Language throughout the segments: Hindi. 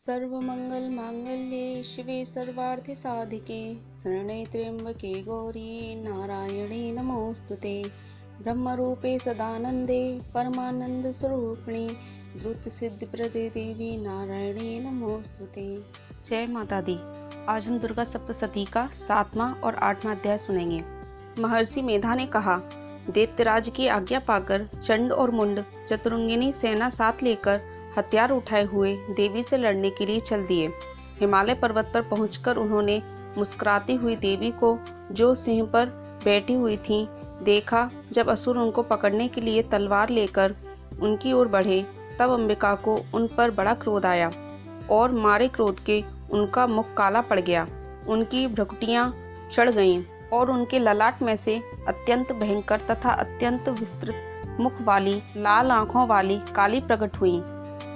सर्वमंगल मांगल्ये शिवे सर्वार्थ साधिके शरणे त्र्यंबके गौरी नारायणे नमोस्तुते। ब्रह्मरूपे सदानंदे परमानंद स्वरूपिणी द्रुत सिद्धि प्रदे देवी नारायणे नमोस्तुते। जय माता दी। आज हम दुर्गा सप्तशती का 7वां और 8वां अध्याय सुनेंगे। महर्षि मेधा ने कहा, दैत्यराज की आज्ञा पाकर चंड और मुंड चतुरंगिनी सेना साथ लेकर हथियार उठाए हुए देवी से लड़ने के लिए चल दिए। हिमालय पर्वत पर पहुंचकर उन्होंने मुस्कुराती हुई देवी को, जो सिंह पर बैठी हुई थी, देखा। जब असुर उनको पकड़ने के लिए तलवार लेकर उनकी ओर बढ़े, तब अंबिका को उन पर बड़ा क्रोध आया और मारे क्रोध के उनका मुख काला पड़ गया। उनकी भ्रुकुटियां चढ़ गईं और उनके ललाट में से अत्यंत भयंकर तथा अत्यंत विस्तृत मुख वाली लाल आंखों वाली काली प्रकट हुई,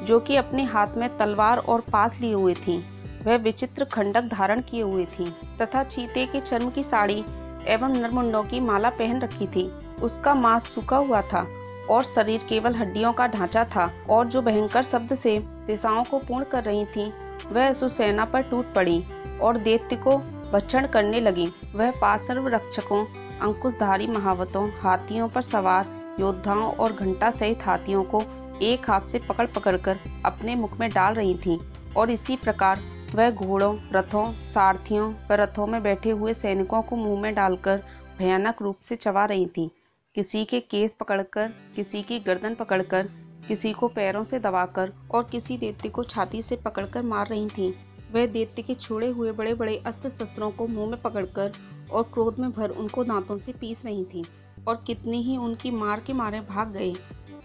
जो कि अपने हाथ में तलवार और पास लिए हुए थीं। वह विचित्र खंडक धारण किए हुए थीं तथा चीते के चर्म की साड़ी एवं नरमुंडों की माला पहन रखी थी। उसका मांस सूखा हुआ था और शरीर केवल हड्डियों का ढांचा था, और जो भयंकर शब्द से दिशाओं को पूर्ण कर रही थीं, वह असुर सेना पर टूट पड़ी और दैत्य को भक्षण करने लगी। वह पार्श्व रक्षकों, अंकुशधारी महावतों, हाथियों पर सवार योद्धाओं और घंटा सहित हाथियों को एक हाथ से पकड़ पकड़कर अपने मुख में डाल रही थीं, और इसी प्रकार वह घोड़ों, रथों, सारथियों व रथों में बैठे हुए सैनिकों को मुंह में डालकर भयानक रूप से चबा रही थीं। किसी के केस पकड़कर, किसी की गर्दन पकड़कर, किसी को पैरों से दबाकर और किसी दैत्य को छाती से पकड़कर मार रही थीं। वह दैत्य के छोड़े हुए बड़े बड़े अस्त्र शस्त्रों को मुंह में पकड़कर और क्रोध में भर उनको दांतों से पीस रही थीं, और कितने ही उनकी मार के मारे भाग गए।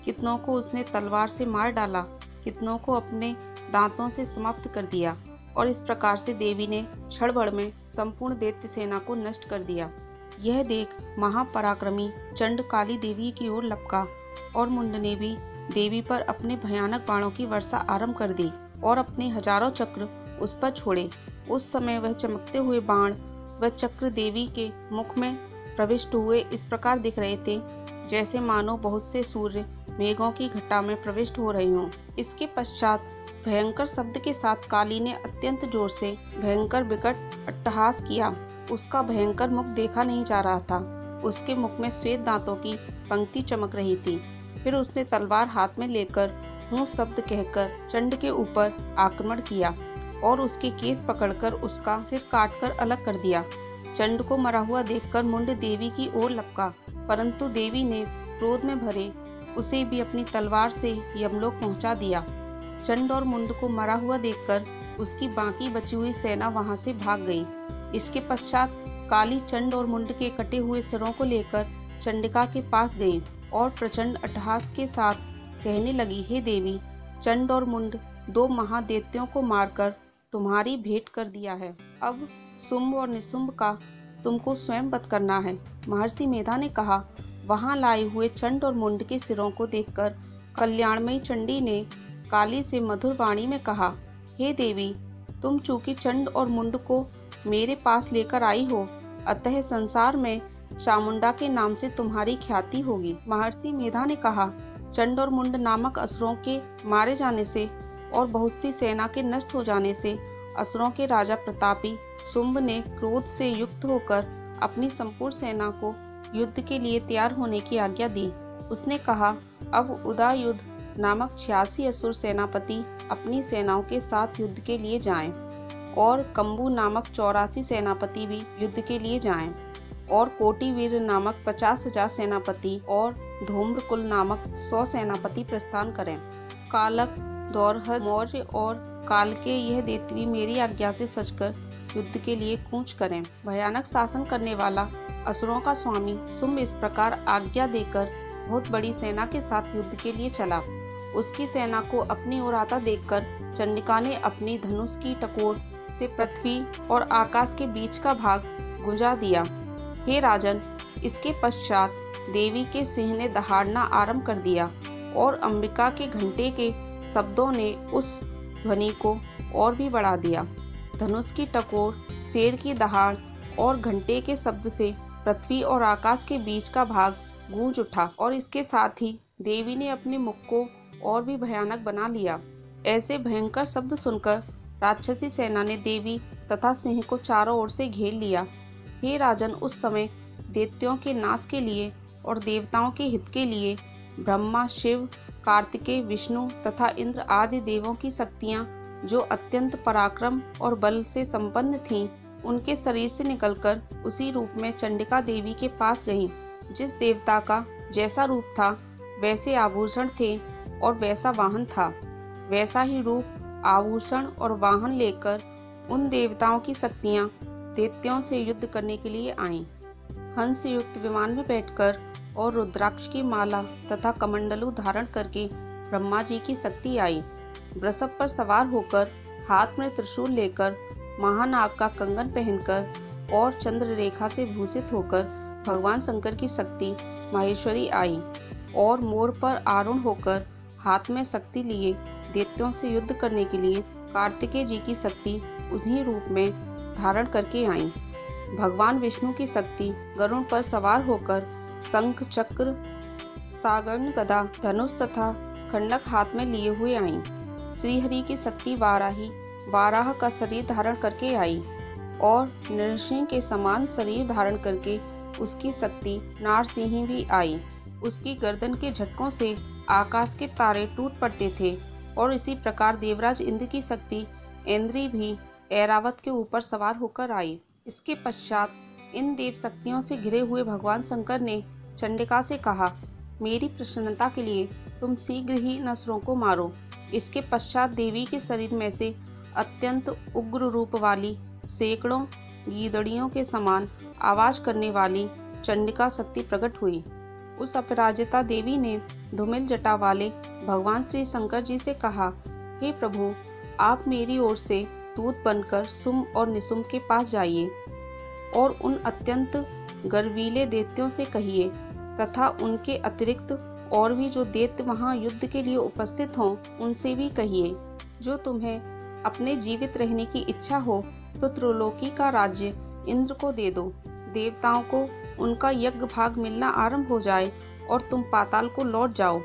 कितनों को उसने तलवार से मार डाला, कितनों को अपने दांतों से समाप्त कर दिया, और इस प्रकार से देवी ने क्षणभर में संपूर्ण दैत्य सेना को नष्ट कर दिया। यह देख महापराक्रमी चंड काली देवी की ओर लपका, और मुंड ने भी देवी पर अपने भयानक बाणों की वर्षा आरंभ कर दी और अपने हजारों चक्र उस पर छोड़े। उस समय वह चमकते हुए बाण व चक्र देवी के मुख में प्रविष्ट हुए इस प्रकार दिख रहे थे, जैसे मानो बहुत से सूर्य मेघों की घटा में प्रविष्ट हो रहे हों। इसके पश्चात भयंकर शब्द के साथ काली ने अत्यंत जोर से भयंकर विकट अट्टहास किया। उसका भयंकर मुख देखा नहीं जा रहा था। उसके मुख में श्वेत दांतों की पंक्ति चमक रही थी। फिर उसने तलवार हाथ में लेकर हूँ शब्द कहकर चंड के ऊपर आक्रमण किया और उसके केस पकड़कर उसका सिर काटकर अलग कर दिया। चंड को मरा हुआ देखकर मुंड देवी की ओर लपका, परंतु देवी ने क्रोध में भरे उसे भी अपनी तलवार से यमलोक पहुंचा दिया। चंड और मुंड को मरा हुआ देखकर उसकी बाकी बची हुई सेना वहां से भाग गई। इसके पश्चात काली चंड और मुंड के कटे हुए सिरों को लेकर चंडिका के पास गई और प्रचंड अट्टहास के साथ कहने लगी, हे देवी, चंड और मुंड दो महादैत्यों को मारकर तुम्हारी भेंट कर दिया है। अब शुंभ और निशुंभ का तुमको स्वयं वध करना है। महर्षि मेधा ने कहा। वहां लाए हुए चंड और मुंड के सिरों को देखकर कल्याणमयी चंडी ने काली से मधुर वाणी में कहा, हे देवी, तुम चूंकि चंड और मुंड को मेरे पास लेकर आई हो, अतः संसार में चामुंडा के नाम से तुम्हारी ख्याति होगी। महर्षि मेधा ने कहा, चंड और मुंड नामक असुरों के मारे जाने से और बहुत सी सेना के नष्ट हो जाने से असुरों के राजा प्रतापी शुंभ ने क्रोध से युक्त होकर अपनी संपूर्ण सेना को युद्ध के लिए तैयार होने की आज्ञा दी। उसने कहा, अब उदयुध नामक 86 असुर सेनापति अपनी सेनाओं के साथ युद्ध के लिए जाएं, और कंबू नामक 84 सेनापति भी युद्ध के लिए जाएं, और कोटिवीर नामक 50,000 सेनापति और धूम्रकुल नामक 100 सेनापति प्रस्थान करें। कालक, दौरहद, मौर्य और काल के यह दैत्य मेरी आज्ञा से सजकर युद्ध के लिए कूच करें। भयानक शासन करने वाला असुरों का स्वामी शुंभ इस प्रकार आज्ञा देकर बहुत बड़ी सेना के साथ युद्ध के लिए चला। उसकी सेना को अपनी ओर आता देखकर चंडिका ने अपनी धनुष की टकोर से पृथ्वी और आकाश के बीच का भाग गुंजा दिया। हे राजन, इसके पश्चात देवी के सिंह ने दहाड़ना आरंभ कर दिया, और अंबिका के घंटे के शब्दों ने उस ध्वनि को और भी बढ़ा दिया। धनुष की टकोर, शेर की दहाड़ और घंटे के शब्द से पृथ्वी और आकाश के बीच का भाग गूंज उठा, और इसके साथ ही देवी ने अपने मुख को और भी भयानक बना लिया। ऐसे भयंकर शब्द सुनकर राक्षसी सेना ने देवी तथा सिंह को चारों ओर से घेर लिया। हे राजन, उस समय दैत्यों के नाश के लिए और देवताओं के हित के लिए ब्रह्मा, शिव, कार्तिकेय, विष्णु तथा इंद्र आदि देवों की शक्तियां, जो अत्यंत पराक्रम और बल से संपन्न थीं, उनके शरीर से निकलकर उसी रूप में चंडिका देवी के पास गईं। जिस देवता का जैसा रूप था, वैसे आभूषण थे और वैसा वाहन था, वैसा ही रूप, आभूषण और वाहन लेकर उन देवताओं की शक्तियां दैत्यों से युद्ध करने के लिए आईं। हंस युक्त विमान में बैठकर और रुद्राक्ष की माला तथा कमंडलू धारण करके ब्रह्मा जी की शक्ति आई। वृषभ पर सवार होकर, हाथ में त्रिशूल लेकर, महानाग का कंगन पहनकर और चंद्र रेखा से भूषित होकर भगवान शंकर की शक्ति माहेश्वरी आई। और मोर पर आरूढ़ होकर, हाथ में शक्ति लिए दैत्यों से युद्ध करने के लिए कार्तिकेय जी की शक्ति उन्हीं रूप में धारण करके आई। भगवान विष्णु की शक्ति गरुड़ पर सवार होकर शंख, चक्र, सागर्ण, गदा, धनुष तथा खंडक हाथ में लिए हुए आई। श्रीहरि की शक्ति वाराही वाराह का शरीर धारण करके आई और नरसिंह के समान शरीर धारण करके उसकी शक्ति नारसिंही भी आई। उसकी गर्दन के झटकों से आकाश के तारे टूट पड़ते थे। और इसी प्रकार देवराज इंद्र की शक्ति इंद्री भी ऐरावत के ऊपर सवार होकर आई। इसके पश्चात इन देव शक्तियों से घिरे हुए भगवान शंकर ने चंडिका से कहा, मेरी प्रसन्नता के लिए तुम शीघ्र ही इन असुरों को मारो। इसके पश्चात देवी के शरीर में से अत्यंत उग्र रूप वाली, सैकड़ों गीदड़ियों के समान आवाज करने वाली चंडिका शक्ति प्रकट हुई। उस अपराजिता देवी ने धूमिल जटा वाले भगवान श्री शंकर जी से कहा, हे प्रभु, आप मेरी ओर से दूत बनकर सुम और निसुम के पास जाइए और उन अत्यंत गर्वीले दैत्यों से कहिए तथा उनके अतिरिक्त और भी जो दैत्य वहां युद्ध के लिए उपस्थित हों, उनसे भी कहिए, जो तुम्हें अपने जीवित रहने की इच्छा हो तो त्रिलोकी का राज्य इंद्र को दे दो। देवताओं को उनका यज्ञ भाग मिलना आरंभ हो जाए और तुम पाताल को लौट जाओ।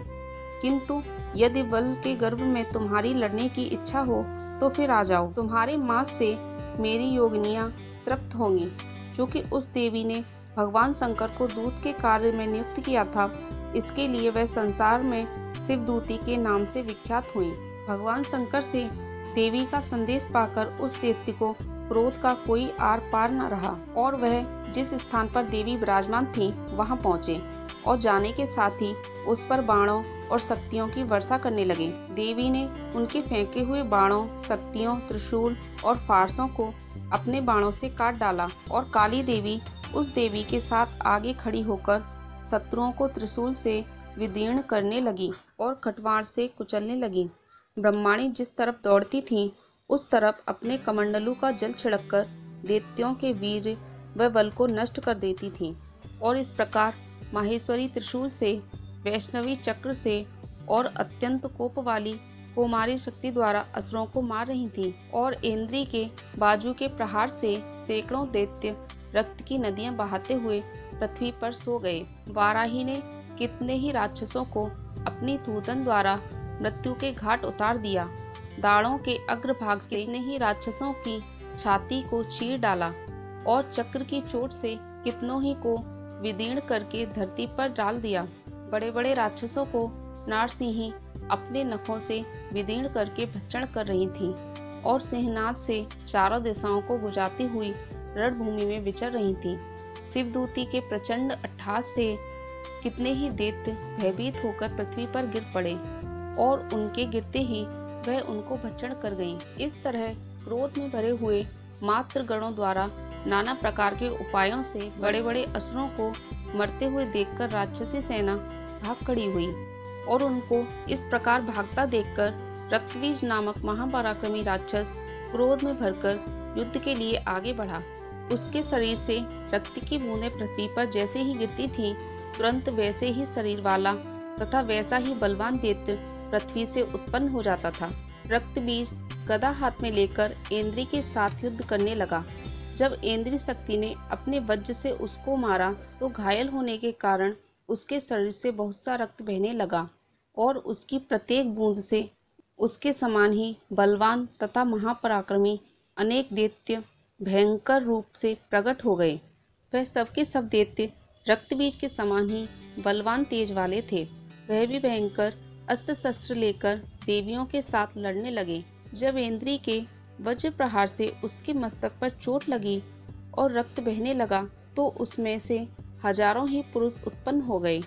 किंतु यदि बल के गर्भ में तुम्हारी लड़ने की इच्छा हो तो फिर आ जाओ। तुम्हारे मांस से मेरी योगिनियां तृप्त होंगी, क्योंकि उस देवी ने भगवान शंकर को दूत के कार्य में नियुक्त किया था। इसके लिए वह संसार में शिवदूती के नाम से विख्यात हुई। भगवान शंकर से देवी का संदेश पाकर उस दैत्य को क्रोध का कोई आर पार न रहा और वह जिस स्थान पर देवी विराजमान थी वहां पहुंचे और जाने के साथ ही उस पर बाणों और शक्तियों की वर्षा करने लगे। देवी ने उनके फेंके हुए बाणों, शक्तियों, त्रिशूल और फारसों को अपने बाणों से काट डाला और काली देवी उस देवी के साथ आगे खड़ी होकर शत्रुओं को त्रिशूल से विदीर्ण करने लगी और खटवार से कुचलने लगी। ब्रह्माणी जिस तरफ दौड़ती थीं, उस तरफ अपने कमंडलू का जल छिड़ककर दैत्यों के वीर व बल को नष्ट कर देती थीं। और इस प्रकार माहेश्वरी त्रिशूल से, वैष्णवी चक्र से और अत्यंत कोप वाली कुमारी शक्ति द्वारा असुरों को मार रही थीं। और इंद्री के बाजू के प्रहार से सैकड़ों दैत्य रक्त की नदियां बहाते हुए पृथ्वी पर सो गए। वाराही ने कितने ही राक्षसों को अपनी थूथन द्वारा मृत्यु के घाट उतार दिया। दाढ़ों के अग्रभाग से कितने ही राक्षसों की छाती को चीर डाला और चक्र की चोट से कितनों ही को विदीर्ण करके धरती पर डाल दिया। बड़े बड़े राक्षसों को नारसिंही अपने नखों से विदीर्ण करके भक्षण कर रही थी और सिंहनाद से चारों दिशाओं को बुझाती हुई रणभूमि में विचर रही थी। शिवदूती के प्रचंड अट्टहास से कितने ही दैत्य भयभीत होकर पृथ्वी पर गिर पड़े और उनके गिरते ही वह उनको भक्षण कर गईं। इस तरह क्रोध में भरे हुए मात्र गणों द्वारा नाना प्रकार के उपायों से बड़े बड़े असुरों को मरते हुए देखकर राक्षसी सेना भाग खड़ी हुई और उनको इस प्रकार भागता देखकर रक्तबीज नामक महापराक्रमी राक्षस क्रोध में भरकर युद्ध के लिए आगे बढ़ा। उसके शरीर से रक्त की बूंदें पृथ्वी पर जैसे ही गिरती थीं, तुरंत वैसे ही शरीर वाला तथा वैसा ही बलवान दैत्य पृथ्वी से उत्पन्न हो जाता था। रक्तबीज गदा हाथ में लेकर इंद्री के साथ युद्ध करने लगा। जब इंद्री शक्ति ने अपने वज्र से उसको मारा तो घायल होने के कारण उसके शरीर से बहुत सा रक्त बहने लगा और उसकी प्रत्येक बूंद से उसके समान ही बलवान तथा महापराक्रमी अनेक दैत्य भयंकर रूप से प्रकट हो गए। वह सबके सब दैत्य रक्तबीज के समान ही बलवान तेज वाले थे। वह भी भयंकर अस्त्र शस्त्र लेकर देवियों के साथ लड़ने लगे। जब इंद्री के वज्र प्रहार से उसके मस्तक पर चोट लगी और रक्त बहने लगा तो उसमें से हजारों ही पुरुष उत्पन्न हो गए।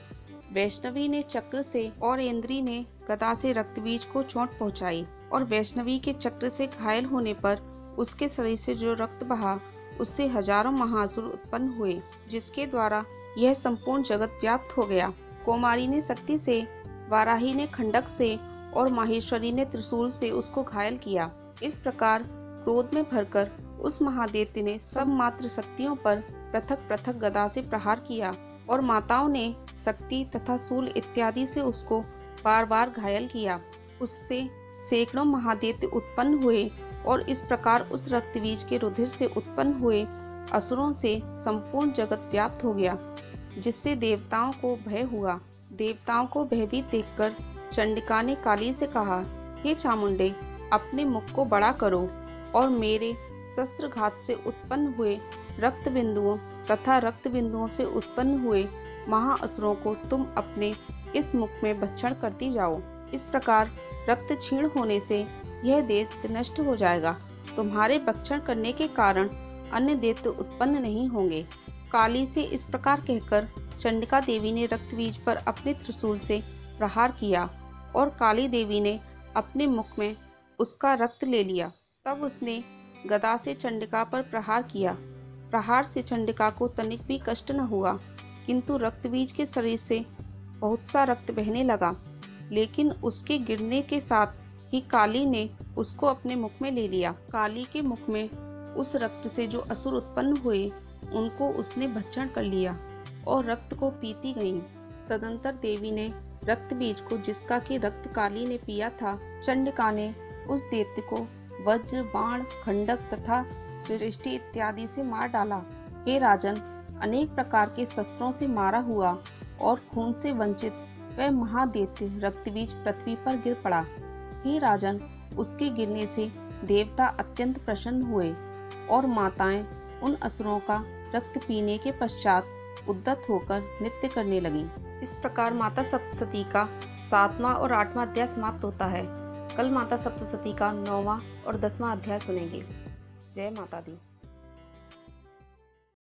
वैष्णवी ने चक्र से और इंद्री ने गदा से रक्तबीज को चोट पहुंचाई और वैष्णवी के चक्र से घायल होने पर उसके शरीर से जो रक्त बहा उससे हजारों महासुर उत्पन्न हुए, जिसके द्वारा यह संपूर्ण जगत व्याप्त हो गया। कौमारी ने शक्ति से, वाराही ने खंडक से और माहेश्वरी ने त्रिशूल से उसको घायल किया। इस प्रकार क्रोध में भरकर उस महादैत्य ने सब मात्र शक्तियों पर पृथक पृथक गदा से प्रहार किया और माताओं ने शक्ति तथा शूल इत्यादि से उसको बार बार घायल किया। उससे सैकड़ों महादैत्य उत्पन्न हुए और इस प्रकार उस रक्तबीज के रुधिर से उत्पन्न हुए असुरों से संपूर्ण जगत व्याप्त हो गया, जिससे देवताओं को भय हुआ। देवताओं को भयभीत देखकर चंडिका ने काली से कहा, हे चामुंडे, अपने मुख को बड़ा करो और मेरे शस्त्रघात से उत्पन्न हुए रक्त बिंदुओं तथा रक्त बिंदुओं से उत्पन्न हुए महाअसुरों को तुम अपने इस मुख में भक्षण करती जाओ। इस प्रकार रक्त क्षीण होने से यह दैत्य नष्ट हो जाएगा। तुम्हारे भक्षण करने के कारण अन्य दैत्य उत्पन्न नहीं होंगे। काली से इस प्रकार कहकर चंडिका देवी ने रक्तबीज पर अपने त्रिशूल से प्रहार किया और काली देवी ने अपने मुख में उसका रक्त ले लिया। तब उसने गदा से चंडिका पर प्रहार किया। प्रहार से चंडिका को तनिक भी कष्ट न हुआ, किंतु रक्तबीज के शरीर से बहुत सा रक्त बहने लगा। लेकिन उसके गिरने के साथ ही काली ने उसको अपने मुख में ले लिया। काली के मुख में उस रक्त से जो असुर उत्पन्न हुए उनको उसने भक्षण कर लिया और रक्त को पीती गईं। तदंतर देवी ने रक्तबीज को, जिसका कि रक्त काली ने पिया था, चंडिका ने उस दैत्य को वज्र, बाण, खंडक तथा सृष्टि इत्यादि से मार डाला। हे राजन, अनेक प्रकार के शस्त्रों से मारा हुआ और खून से वंचित वह महादैत्य रक्तबीज पृथ्वी पर गिर पड़ा। हे राजन, उसके गिरने से देवता अत्यंत प्रसन्न हुए और माताएं उन असुरों का रक्त पीने के पश्चात उद्यत होकर नृत्य करने लगीं। इस प्रकार माता सप्तशती का 7वां और 8वां अध्याय समाप्त होता है। कल माता सप्तशती का 9वां और 10वां अध्याय सुनेंगे। जय माता दी।